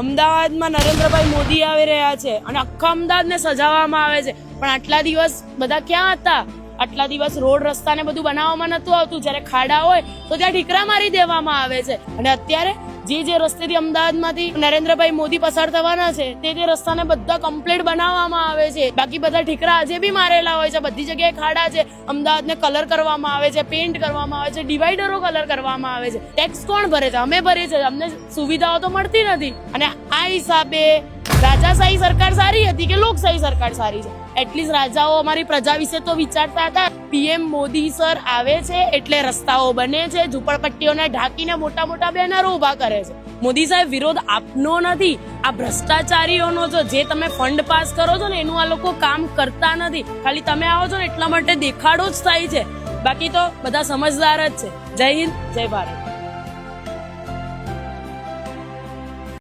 અમદાવાદમાં નરેન્દ્રભાઈ મોદી આવી રહ્યા છે અને આખા અમદાવાદને સજાવવામાં આવે છે, પણ આટલા દિવસ બધા ક્યાં હતા? આટલા દિવસ રોડ રસ્તા ને બધું બનાવવામાં નતું આવતું. જ્યારે ખાડા હોય તો ત્યાં ઠીકરા મારી દેવામાં આવે છે. અને અત્યારે જે રસ્તેથી અમદાવાદમાંથી નરેન્દ્રભાઈ મોદી પસાર થવાના છે તે રસ્તાને બધા કમ્પ્લીટ બનાવવામાં આવે છે. બાકી બધા ઠીકરા આજે બી મારેલા હોય છે. બધી જગ્યાએ ખાડા છે. અમદાવાદને કલર કરવામાં આવે છે, પેઇન્ટ કરવામાં આવે છે, ડિવાઈડરો કલર કરવામાં આવે છે. ટેક્સ કોણ ભરે છે? અમે ભરીએ છીએ. અમને સુવિધાઓ તો મળતી નથી. અને આ હિસાબે રાજાશાહી સરકાર સારી હતી કે લોકશાહી સરકાર સારી છે? એટલીસ્ટ રાજાઓ અમારી પ્રજા વિશે તો વિચારતા હતા. પીએમ મોદી સર આવે છે એટલે રસ્તાઓ બને છે, ઝૂંપડપટ્ટીઓને ઢાંકીને મોટા મોટા બેનરો ઉભા કરે છે. મોદી સાહેબ, વિરોધ આપનો નથી, આ ભ્રષ્ટાચારીઓનો છો. જે તમે ફંડ પાસ કરો છો ને એનું આ લોકો કામ કરતા નથી. ખાલી તમે આવો છો ને એટલા માટે દેખાડો જ થાય છે. બાકી તો બધા સમજદાર જ છે. જય હિન્દ, જય ભારત.